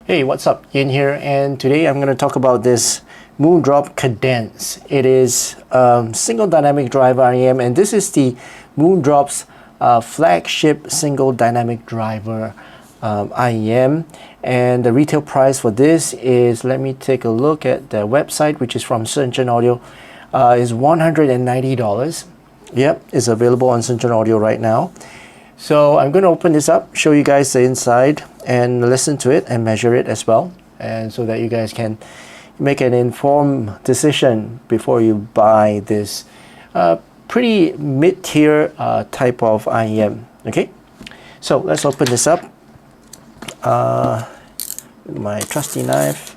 Hey, what's up? Yin here, and today I'm going to talk about this MOONDROP Kadenz. It is single dynamic driver IEM, and this is the MOONDROP's flagship single dynamic driver IEM. And the retail price for this is, let me take a look at the website, which is from Shenzhen Audio, is $190. Yep, it's available on Shenzhen Audio right now. So I'm going to open this up, show you guys the inside, and listen to it and measure it as well, and so that you guys can make an informed decision before you buy this pretty mid-tier type of IEM. Okay, so let's open this up with my trusty knife.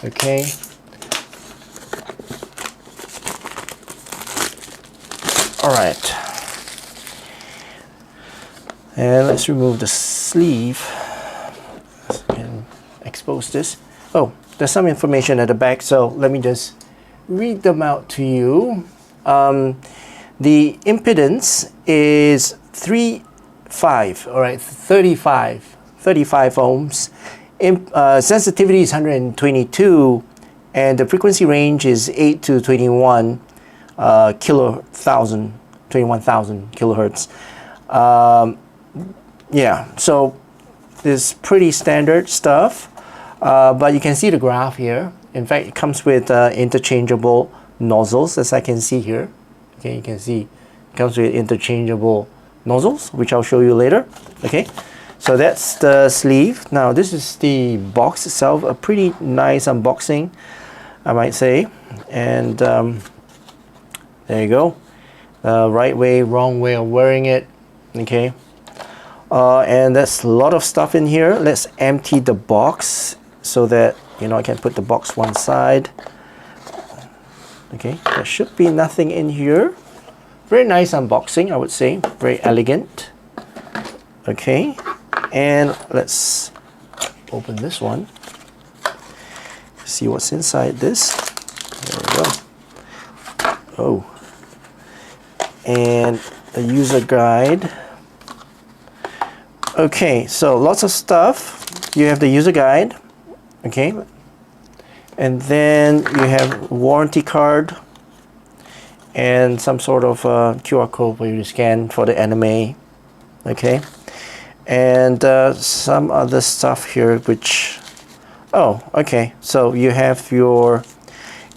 Okay, all right. And let's remove the sleeve and expose this. Oh, there's some information at the back, so let me just read them out to you. The impedance is 35 ohms. Sensitivity is 122, and the frequency range is 8 to 21 21,000 kilohertz. Yeah, so it's pretty standard stuff, but you can see the graph here. In fact, it comes with interchangeable nozzles, as I can see here. Okay, you can see it comes with interchangeable nozzles, which I'll show you later. Okay, so that's the sleeve. Now this is the box itself, a pretty nice unboxing, I might say. And there you go, right way, wrong way of wearing it. Okay. And there's a lot of stuff in here. Let's empty the box so that, you know, I can put the box one side. Okay, there should be nothing in here. Very nice unboxing, I would say. Very elegant. Okay, and let's open this one. See what's inside this. There we go. Oh, and a user guide. Okay, so lots of stuff. You have the user guide, okay, and then you have warranty card and some sort of QR code for you to scan for the anime, okay, and some other stuff here which, oh, okay, so you have your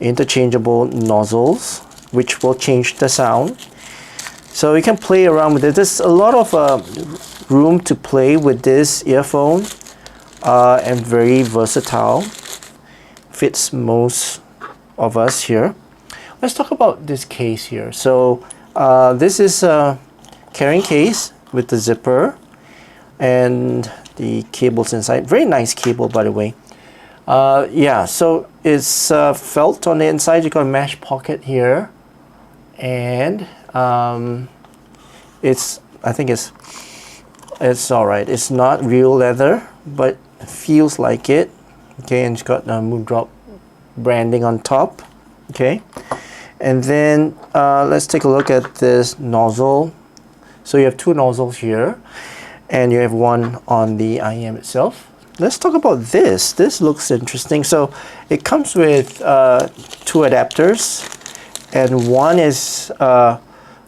interchangeable nozzles which will change the sound. So you can play around with it. There's a lot of room to play with this earphone, and very versatile. Fits most of us here. Let's talk about this case here. So this is a carrying case with the zipper and the cables inside. Very nice cable, by the way. Yeah, so it's felt on the inside. You got a mesh pocket here, and I think it's all right. It's not real leather, but it feels like it. Okay, and it's got the MOONDROP branding on top. Okay, and then let's take a look at this nozzle. So you have two nozzles here, and you have one on the IEM itself. Let's talk about this. This looks interesting. So it comes with two adapters, and one is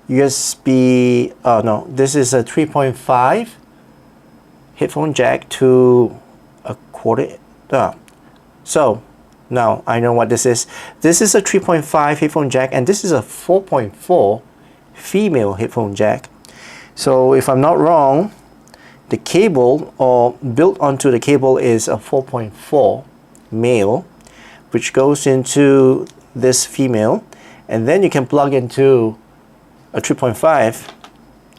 USB, oh no, this is a 3.5 headphone jack to a quarter. So now I know what this is. This is a 3.5 headphone jack, and this is a 4.4 female headphone jack. So if I'm not wrong, the cable, or built onto the cable, is a 4.4 male, which goes into this female, and then you can plug into a 3.5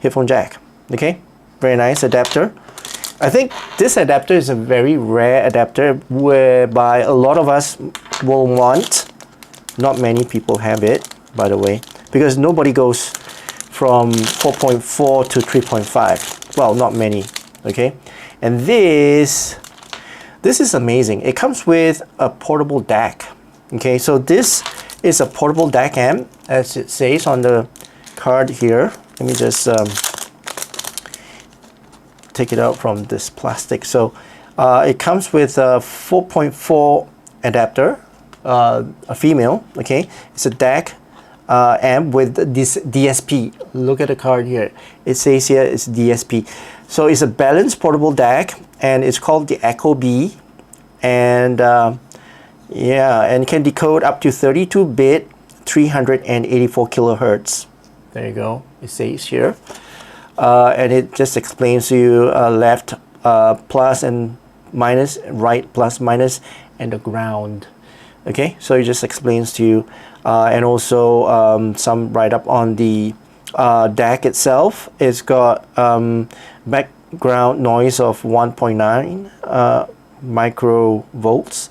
headphone jack. Okay, very nice adapter. I think this adapter is a very rare adapter, whereby a lot of us will want. Not many people have it, by the way, because nobody goes from 4.4 to 3.5. Well, not many. Okay, and this is amazing. It comes with a portable DAC. Okay, so this is a portable DAC amp, as it says on the card here. Let me just take it out from this plastic. So It comes with a 4.4 adapter, a female. Okay, it's a DAC amp with this DSP. Look at the card here. It says here it's DSP. So it's a balanced portable DAC, and it's called the Echo B, and yeah, and can decode up to 32-bit, 384 kilohertz. There you go. It says here, and it just explains to you left plus and minus, right plus minus, and the ground. Okay, so it just explains to you, and also some write-up on the DAC itself. It's got background noise of 1.9 microvolts,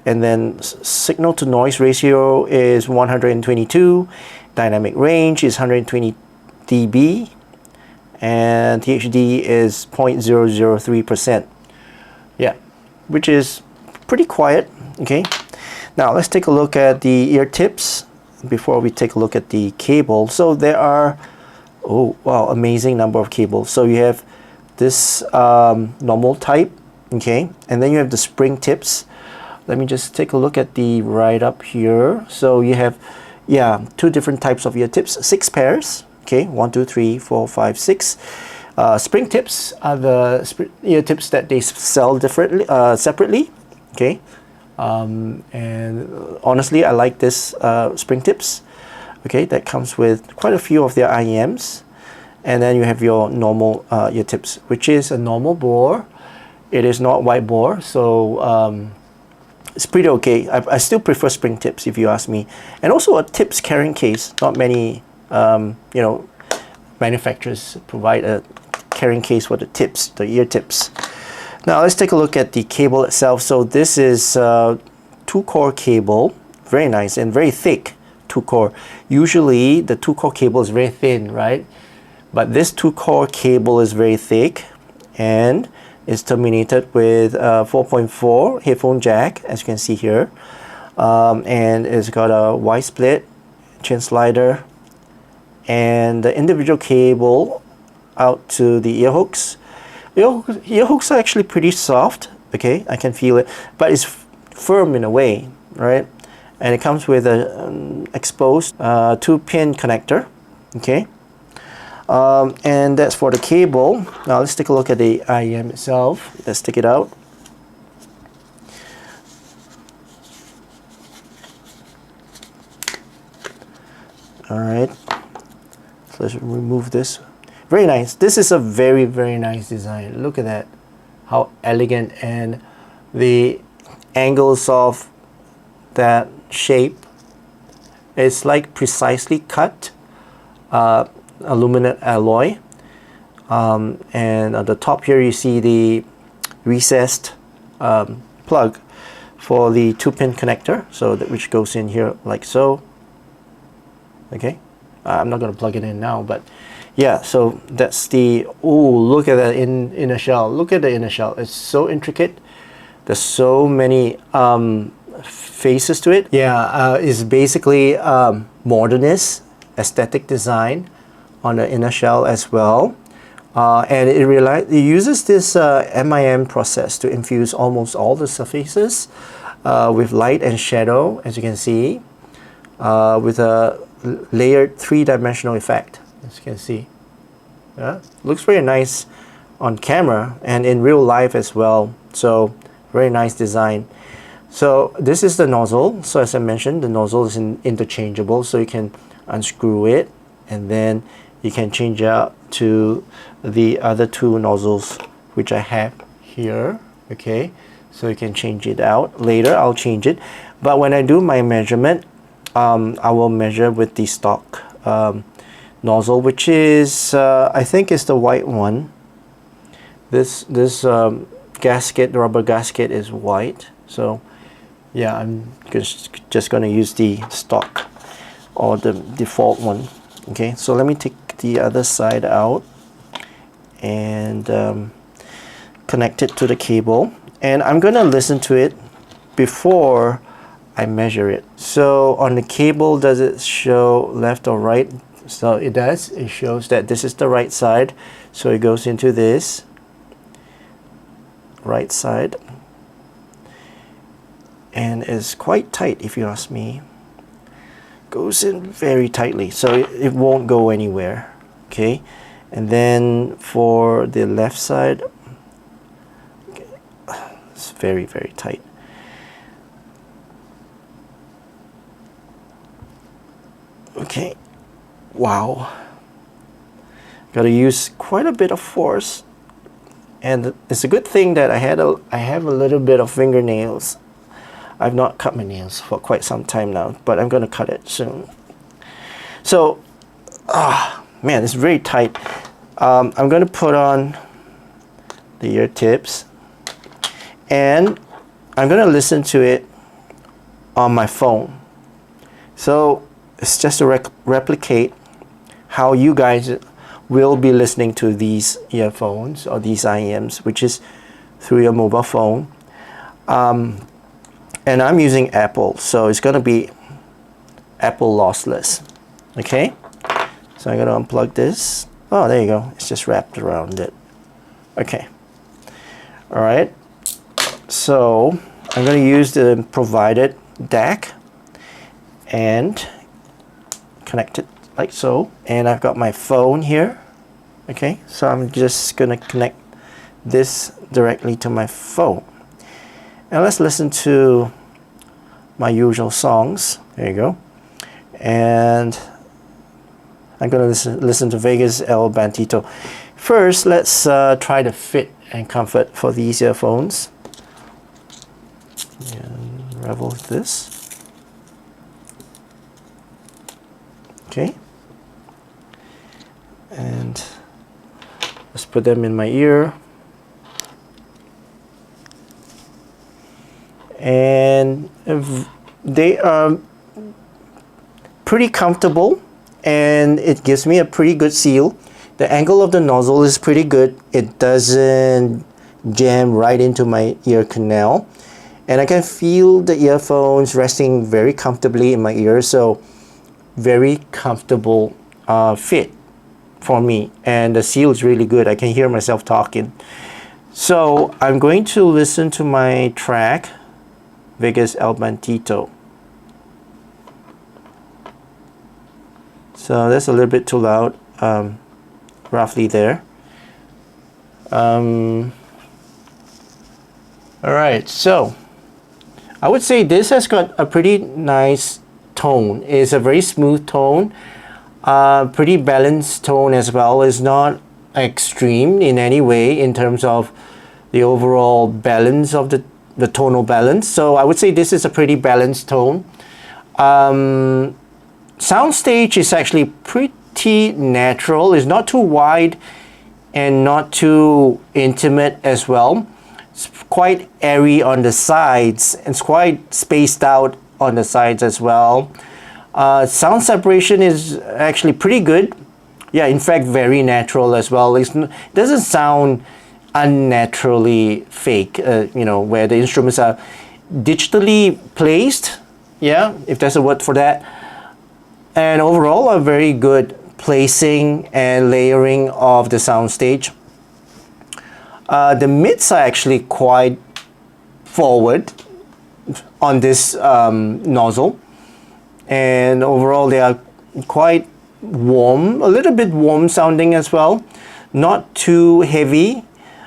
and then signal to noise ratio is 122, dynamic range is 120 dB, and THD is 0.003%. Yeah, which is pretty quiet. Okay, now let's take a look at the ear tips before we take a look at the cable. So there are, oh wow, amazing number of cables. So you have this normal type, okay, and then you have the spring tips. Let me just take a look at the write-up here. So you have, yeah, two different types of ear tips, 6 pairs. Okay, 1, 2, 3, 4, 5, 6. Spring tips are the ear tips that they sell differently, separately. Okay, and honestly, I like this spring tips. Okay, that comes with quite a few of their IEMs, and then you have your normal ear tips, which is a normal bore. It is not wide bore, so it's pretty okay. I still prefer spring tips if you ask me, and also a tips carrying case. Not many you know, manufacturers provide a carrying case for the tips, the ear tips. Now let's take a look at the cable itself. So this is 2-core cable, very nice and very thick 2-core. Usually the 2-core cable is very thin, right? But this 2-core cable is very thick, and is terminated with 4.4 headphone jack, as you can see here, and it's got a Y split, chin slider, and the individual cable out to the ear hooks. Ear hooks are actually pretty soft. Okay, I can feel it, but it's firm in a way, right? And it comes with a exposed 2-pin connector. Okay, and that's for the cable. Now let's take a look at the IEM itself. Let's take it out. All right, so let's remove this. Very nice. This is a very, very nice design. Look at that, how elegant, and the angles of that shape. It's like precisely cut aluminum alloy, and at the top here you see the recessed plug for the 2-pin connector, so that which goes in here like so. Okay, I'm not going to plug it in now, but yeah, so that's the, oh, look at that inner shell. Look at the inner shell. It's so intricate. There's so many faces to it. Yeah, it's basically modernist aesthetic design on the inner shell as well. And it uses this MIM process to infuse almost all the surfaces with light and shadow, as you can see, with a layered 3-dimensional effect, as you can see. Yeah, looks very nice on camera and in real life as well. So very nice design. So this is the nozzle. So as I mentioned, the nozzle is interchangeable, so you can unscrew it and then you can change out to the other 2 nozzles which I have here. Okay, so you can change it out later. I'll change it, but when I do my measurement, I will measure with the stock nozzle, which is I think is the white one. This gasket, the rubber gasket, is white. So yeah, I'm just going to use the stock or the default one. Okay, so let me take the other side out and connect it to the cable, and I'm going to listen to it before I measure it. So on the cable, does it show left or right? So it does. It shows that this is the right side, so it goes into this right side, and it's quite tight if you ask me. Goes in very tightly, so it won't go anywhere. Okay, and then for the left side, okay, it's very, very tight. Okay, wow, gotta use quite a bit of force, and it's a good thing that I have a little bit of fingernails. I've not cut my nails for quite some time now, but I'm gonna cut it soon. So, man, it's very tight. I'm gonna put on the ear tips, and I'm gonna listen to it on my phone. So it's just to replicate how you guys will be listening to these earphones or these IEMs, which is through your mobile phone. And I'm using Apple, so it's gonna be Apple lossless. Okay, so I'm gonna unplug this. Oh, there you go, it's just wrapped around it. Okay, all right, so I'm gonna use the provided DAC and connect it like so, and I've got my phone here. Okay, so I'm just gonna connect this directly to my phone. Now let's listen to my usual songs. There you go. And I'm going to listen to Vegas El Bandito. First, let's try the fit and comfort for these earphones. And unravel this. Okay. And let's put them in my ear. And they are pretty comfortable, and it gives me a pretty good seal. The angle of the nozzle is pretty good. It doesn't jam right into my ear canal, and I can feel the earphones resting very comfortably in my ear. So very comfortable fit for me, and the seal is really good. I can hear myself talking. So I'm going to listen to my track, Vegas El Bandito. So that's a little bit too loud, roughly there. All right, so I would say this has got a pretty nice tone. It's a very smooth tone, pretty balanced tone as well. It's not extreme in any way in terms of the overall balance of the tonal balance. So I would say this is a pretty balanced tone. Soundstage is actually pretty natural. It's not too wide and not too intimate as well. It's quite airy on the sides. It's quite spaced out on the sides as well. Sound separation is actually pretty good. Yeah, in fact, very natural as well. It doesn't sound unnaturally fake, you know, where the instruments are digitally placed, yeah, if there's a word for that, and overall a very good placing and layering of the soundstage. The mids are actually quite forward on this nozzle, and overall they are quite warm, a little bit warm sounding as well, not too heavy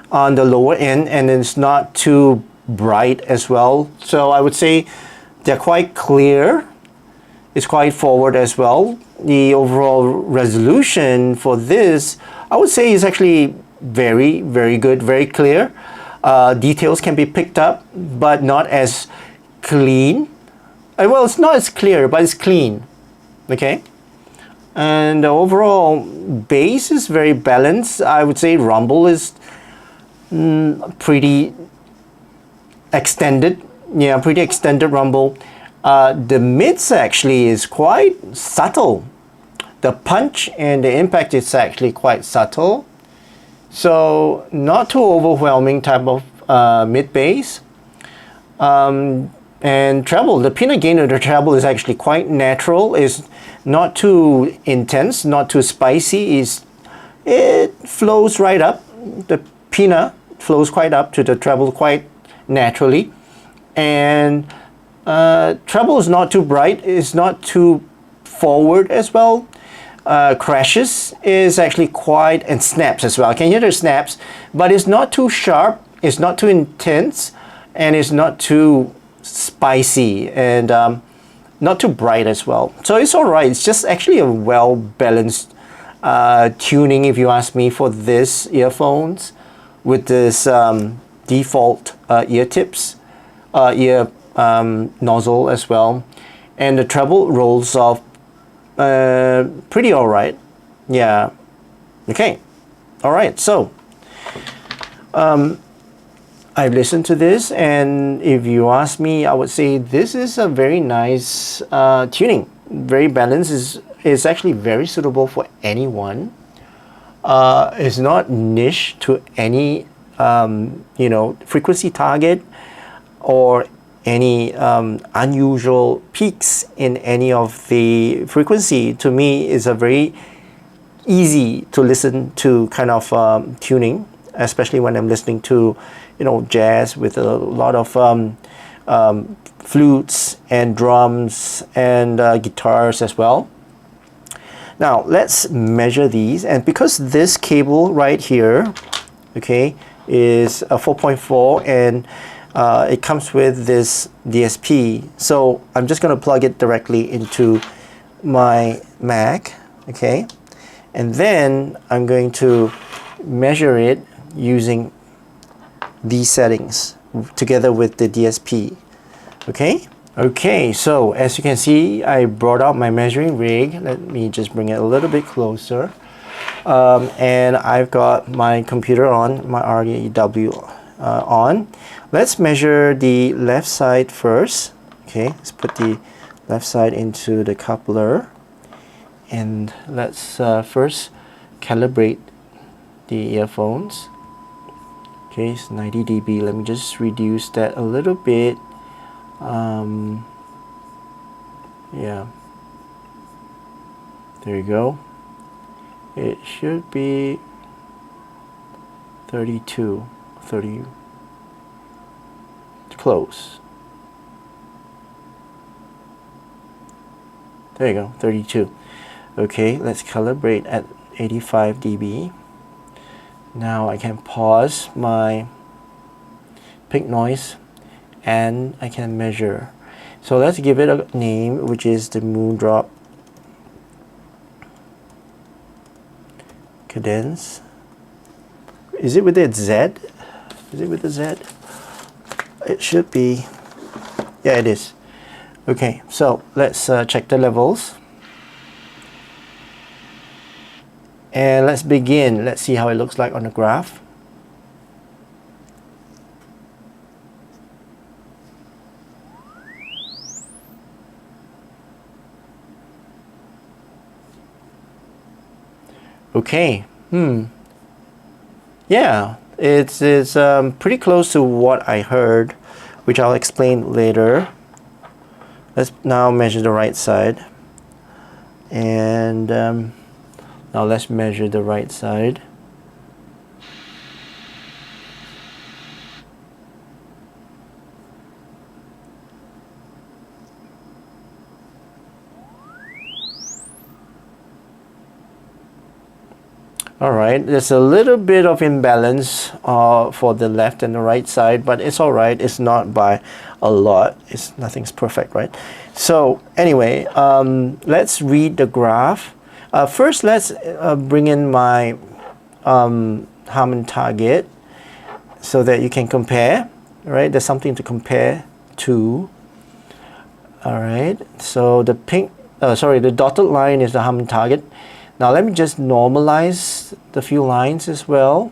on the lower end, and it's not too bright as well. So I would say they're quite clear. It's quite forward as well. The overall resolution for this, I would say, is actually very, very good, very clear. Details can be picked up, but not as clean. Well, it's not as clear, but it's clean. Okay. And the overall bass is very balanced. I would say rumble is pretty extended. Yeah, pretty extended rumble. The mids actually is quite subtle. The punch and the impact is actually quite subtle. So not too overwhelming type of mid bass. And treble, the peanut gain of the treble is actually quite natural. It's not too intense, not too spicy. It flows right up. The peanut flows quite up to the treble quite naturally, and treble is not too bright, it's not too forward as well. Crashes is actually quite, and snaps as well. I can hear the snaps, but it's not too sharp, it's not too intense, and it's not too spicy, and not too bright as well. So it's alright. It's just actually a well balanced tuning, if you ask me, for this earphones with this default ear tips, ear nozzle as well, and the treble rolls off pretty alright. Yeah. Okay. Alright. So I've listened to this, and if you ask me, I would say this is a very nice tuning. Very balanced. Is actually very suitable for anyone. It's not niche to any you know, frequency target or any unusual peaks in any of the frequency. To me, is a very easy to listen to kind of tuning, especially when I'm listening to, you know, jazz with a lot of flutes and drums and guitars as well. Now let's measure these, and because this cable right here, okay, is a 4.4 and it comes with this DSP, so I'm just going to plug it directly into my Mac, okay, and then I'm going to measure it using these settings together with the DSP. Okay, so as you can see, I brought out my measuring rig. Let me just bring it a little bit closer, and I've got my computer on, my REW on. Let's measure the left side first. Okay, let's put the left side into the coupler, and let's first calibrate the earphones. Okay, it's 90 dB. Let me just reduce that a little bit. Yeah, there you go. It should be 32, 30, close. There you go, 32. Okay, let's calibrate at 85 dB. Now I can pause my pink noise and I can measure. So let's give it a name, which is the MOONDROP Kadenz. Is it with a Z? Is it with a Z? It should be. Yeah, it is. Okay, so let's check the levels. And let's begin. Let's see how it looks like on the graph. Okay. Yeah, it's pretty close to what I heard, which I'll explain later. Let's now measure the right side, and now let's measure the right side. Alright, there's a little bit of imbalance for the left and the right side, but it's alright. It's not by a lot. Nothing's perfect, right? So anyway, let's read the graph. First, let's bring in my Harman target so that you can compare, right? There's something to compare to. Alright, so the the dotted line is the Harman target. Now let me just normalize the few lines as well.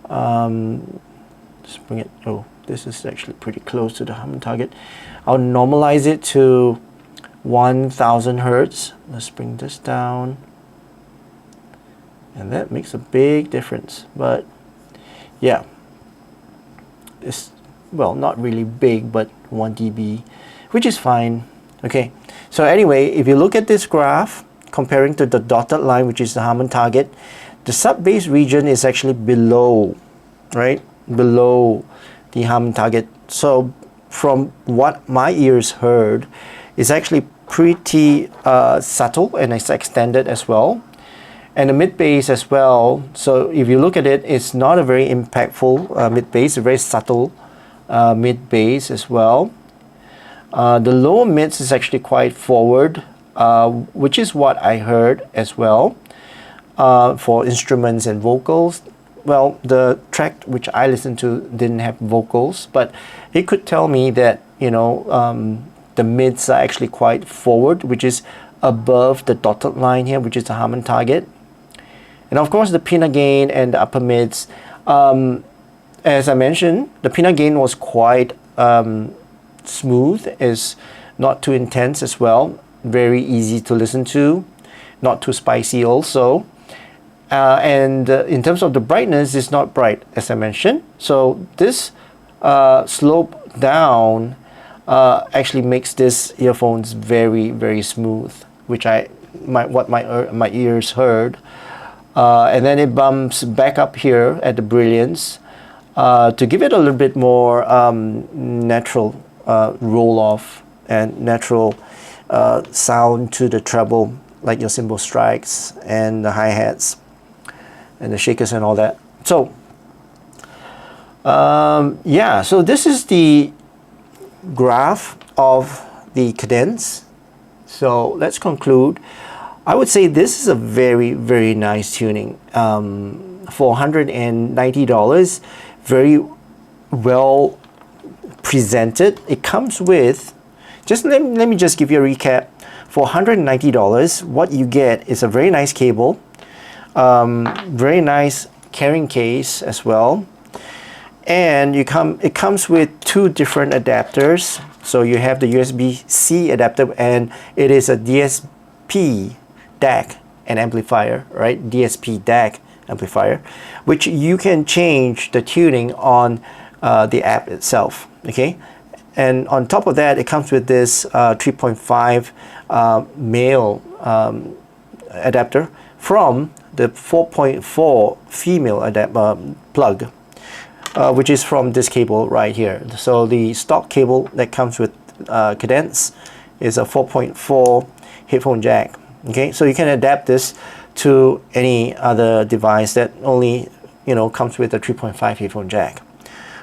Just bring it, oh, this is actually pretty close to the Harman target. I'll normalize it to 1000 Hertz. Let's bring this down. And that makes a big difference, but yeah. It's, well, not really big, but 1 dB, which is fine. Okay, so anyway, if you look at this graph, comparing to the dotted line, which is the Harman target, the sub-bass region is actually below, right? below the hum target. So from what my ears heard, it's actually pretty subtle, and it's extended as well. And the mid bass as well. So if you look at it, it's not a very impactful mid bass, a very subtle mid bass as well. The lower mids is actually quite forward, which is what I heard as well for instruments and vocals. Well, the track which I listened to didn't have vocals, but it could tell me that, you know, the mids are actually quite forward, which is above the dotted line here, which is the Harman target. And of course, the peanut gain and the upper mids, as I mentioned, the peanut gain was quite smooth, is not too intense as well, very easy to listen to, not too spicy also. And in terms of the brightness, it's not bright, as I mentioned. So this slope down actually makes this earphones very, very smooth, which what my ears heard. And then it bumps back up here at the brilliance to give it a little bit more natural roll off and natural sound to the treble, like your cymbal strikes and the hi-hats and the shakers and all that. So yeah, so this is the graph of the Kadenz. So let's conclude. I would say this is a very, very nice tuning. For $190, very well presented. It comes with, let me just give you a recap. For $190, what you get is a very nice cable, very nice carrying case as well, and it comes with two different adapters. So you have the USB-C adapter, and it is a DSP DAC and amplifier, right? DSP DAC amplifier, which you can change the tuning on the app itself. Okay, and on top of that, it comes with this 3.5 male adapter from the 4.4 female plug, which is from this cable right here. So the stock cable that comes with Kadenz is a 4.4 headphone jack. Okay, so you can adapt this to any other device that only, you know, comes with a 3.5 headphone jack,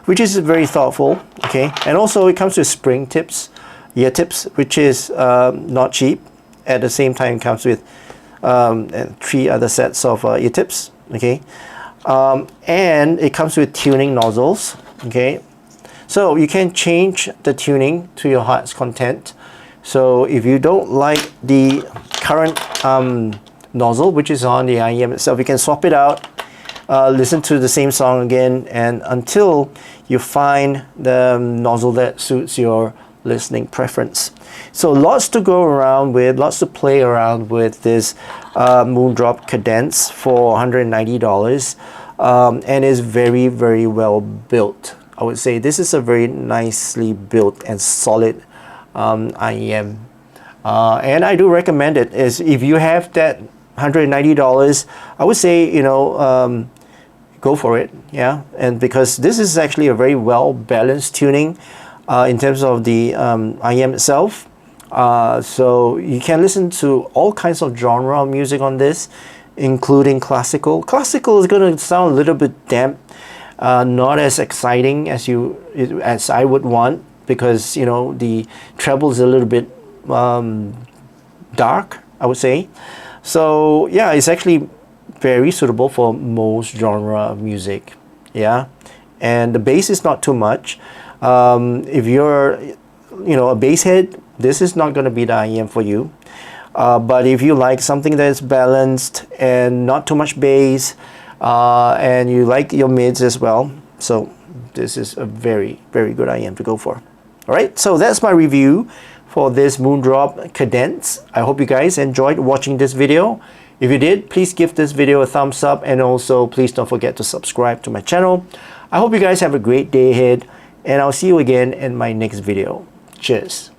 which is very thoughtful. Okay, and also it comes with spring tips, ear tips, which is not cheap. At the same time, it comes with 3 other sets of ear tips. Okay, and it comes with tuning nozzles. Okay, so you can change the tuning to your heart's content. So if you don't like the current nozzle, which is on the IEM itself, you can swap it out, listen to the same song again, and until you find the nozzle that suits your listening preference. So lots to go around with, lots to play around with this MOONDROP Kadenz for $190, and is very, very well built. I would say this is a very nicely built and solid IEM, and I do recommend it. Is if you have that $190, I would say, you know, go for it. Yeah, and because this is actually a very well balanced tuning in terms of the IEM itself. So you can listen to all kinds of genre of music on this, including classical. Classical is going to sound a little bit damp, not as exciting as I would want, because, you know, the treble is a little bit dark, I would say. So yeah, it's actually very suitable for most genre of music. Yeah, and the bass is not too much. If you're, you know, a bass head, this is not going to be the IEM for you. But if you like something that's balanced and not too much bass, and you like your mids as well, so this is a very, very good IEM to go for. Alright, so that's my review for this MOONDROP Kadenz. I hope you guys enjoyed watching this video. If you did, please give this video a thumbs up, and also please don't forget to subscribe to my channel. I hope you guys have a great day ahead, and I'll see you again in my next video. Cheers.